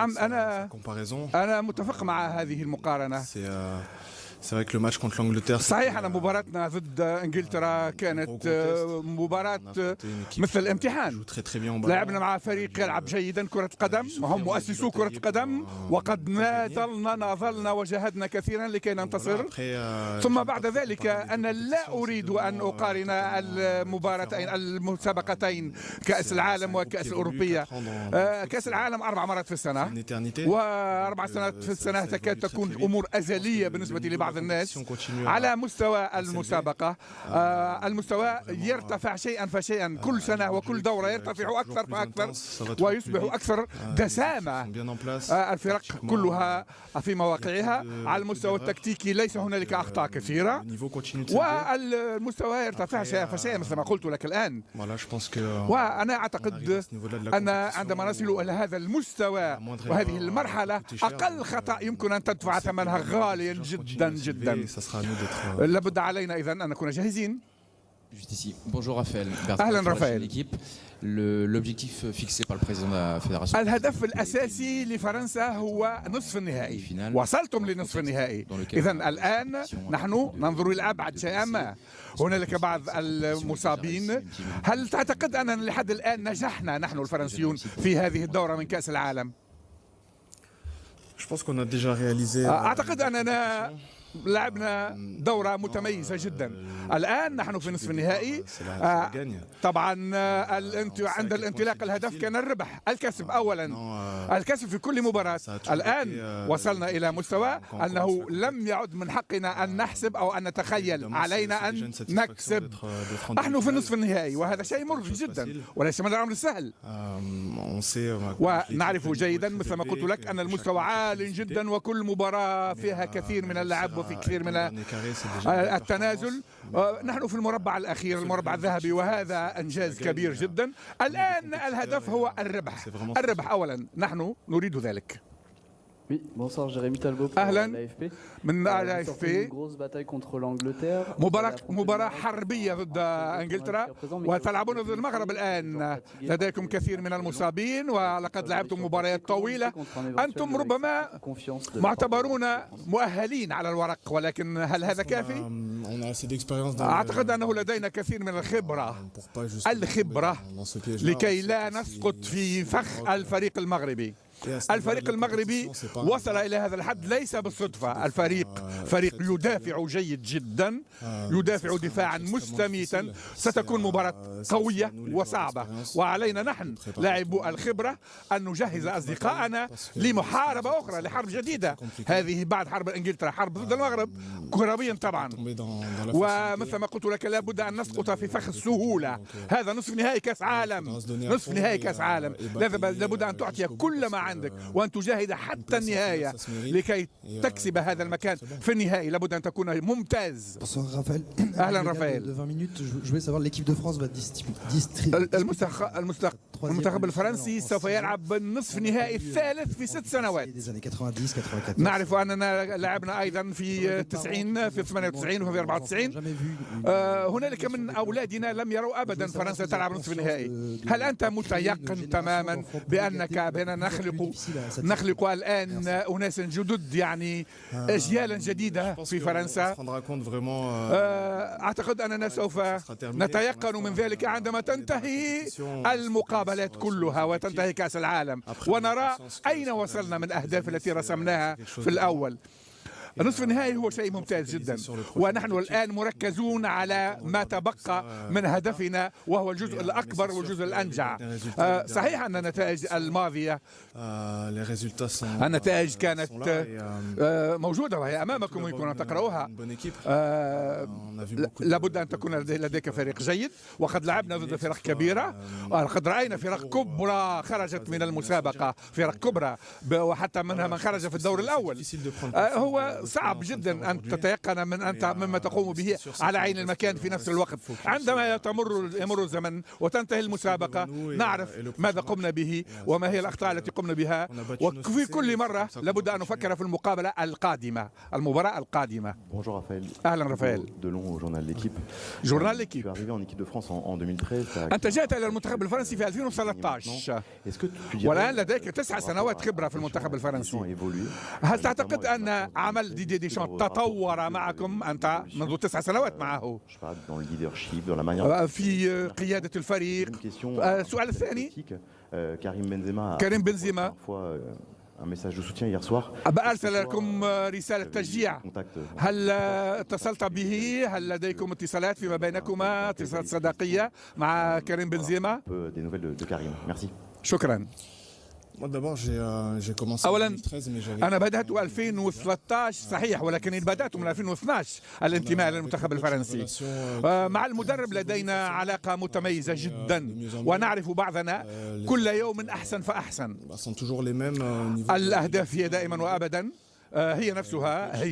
نعم، أنا متفق مع هذه المقارنة. صحيح أن مباراتنا ضد إنجلترا كانت مباراة مثل امتحان. لعبنا مع فريق يلعب جيدا كرة قدم، وهم مؤسسو كرة قدم، وقد ناضلنا وجاهدنا كثيرا لكي ننتصر. ثم بعد ذلك أنا لا أريد أن أقارن المسابقتين كأس العالم وكأس الأوروبية. كأس العالم 4 مرات في السنة، و4 سنوات في السنة تكاد تكون الأمور أزلية بالنسبة لبعض الناس. على مستوى المسابقة المستوى يرتفع شيئا فشيئا، كل سنة وكل دورة يرتفع أكثر فأكثر ويصبح أكثر دسامة. الفرق كلها في مواقعها. على المستوى التكتيكي ليس هنالك أخطاء كثيرة، والمستوى يرتفع شيئا فشيئا مثل ما قلت لك الآن. وأنا أعتقد أن عندما نصل إلى هذا المستوى وهذه المرحلة، أقل خطأ يمكن أن تدفع ثمنها غاليا جدا جدا. لابد علينا إذن أن نكون جاهزين. أهلا رافائيل. الهدف الأساسي لفرنسا هو نصف النهائي. وصلتم لنصف النهائي، إذن الآن نحن ننظر إلى أبعد شيئا ما. هنالك بعض المصابين. هل تعتقد أننا لحد الآن نجحنا نحن الفرنسيون في هذه الدورة من كأس العالم؟ أعتقد أننا لعبنا دورة متميزة جدا. الآن نحن في نصف النهائي. طبعا عند الانطلاق الهدف كان الربح، الكسب أولا، الكسب في كل مباراة. الآن وصلنا إلى مستوى أنه لم يعد من حقنا أن نحسب أو أن نتخيل، علينا أن نكسب. نحن في نصف النهائي وهذا شيء مرضي جدا وليس من الأمر السهل. ونعرف جيدا مثل ما قلت لك أن المستوى عال جدا، وكل مباراة فيها كثير من اللعب وفي كثير من التنازل. نحن في المربع الأخير، المربع الذهبي، وهذا إنجاز كبير جدا. الآن الهدف هو الربح. الربح أولا، نحن نريد ذلك. أهلا من AFP. مباراة حربية ضد إنجلترا، وتلعبون ضد المغرب الآن. لديكم كثير من المصابين ولقد لعبتم مباريات طويلة. أنتم ربما معتبرون مؤهلين على الورق، ولكن هل هذا كافي؟ أعتقد أنه لدينا كثير من الخبرة لكي لا نسقط في فخ الفريق المغربي. الفريق المغربي وصل إلى هذا الحد ليس بالصدفة. الفريق فريق يدافع جيد جدا، يدافع دفاعا مستميتا. ستكون مباراة قوية وصعبة، وعلينا نحن لاعبو الخبرة أن نجهز أصدقائنا لمحاربة أخرى، لحرب جديدة. هذه بعد حرب إنجلترا حرب ضد المغرب كرويا طبعا. ومثل ما قلت لك لابد أن نسقط في فخ السهولة. هذا نصف نهائي كأس عالم، نصف نهائي كأس عالم. لابد أن تعطي كل ما عندك وأن تجاهد حتى النهاية لكي تكسب هذا المكان في النهائي. لابد أن تكون ممتاز. أهلا رافائيل. المنتخب الفرنسي سوف يلعب بالنصف النهائي الثالث في 6 سنوات. نعرف أننا لعبنا أيضا في 90، في 98 وفي 94. هنالك من أولادنا لم يروا أبدا فرنسا تلعب نصف النهائي. هل أنت متيقن تماما بأننا نخلق الآن أناس جدد، يعني أجيالا جديدة في فرنسا؟ أعتقد أننا سوف نتيقن من ذلك عندما تنتهي المقابلات كلها وتنتهي كأس العالم، ونرى أين وصلنا من الأهداف التي رسمناها في الأول. نصف النهائي هو شيء ممتاز جدا، ونحن الآن مركزون على ما تبقى من هدفنا وهو الجزء الأكبر والجزء الأنجع. صحيح أن النتائج الماضية النتائج كانت موجودة وهي أمامكم ويمكن أن تقرأوها. لابد أن تكون لديك فريق جيد، وقد لعبنا ضد فرق كبيرة، وقد رأينا فرق كبرى خرجت من المسابقة، فرق كبرى وحتى منها من خرج في الدور الأول. هو صعب جدا أن تتيقن مما تقوم به على عين المكان في نفس الوقت. عندما يمر الزمن وتنتهي المسابقة نعرف ماذا قمنا به وما هي الأخطاء التي قمنا بها، وفي كل مرة لابد أن نفكر في المقابلة القادمة، المباراة القادمة. أهلا رافائيل. جورنال ليكيب. أنت جاءت إلى المنتخب الفرنسي في 2013 والآن لديك 9 سنوات خبرة في المنتخب الفرنسي. هل تعتقد أن عمل ديدي ديشان تطور معكم أنت منذ 9 سنوات معه في قيادة الفريق؟ السؤال الثاني، كريم بنزيما أرسل لكم رسالة تشجيع، هل اتصلت به؟ هل لديكم اتصالات فيما بينكما، اتصالات صداقية مع كريم بنزيما؟ شكرا. أولا أنا بدأت 2013 صحيح، ولكن بدأت من 2012 الانتماء للمنتخب الفرنسي. مع المدرب لدينا علاقة متميزة جدا ونعرف بعضنا كل يوم أحسن فأحسن. الأهداف هي دائما وأبدا هي نفسها، هي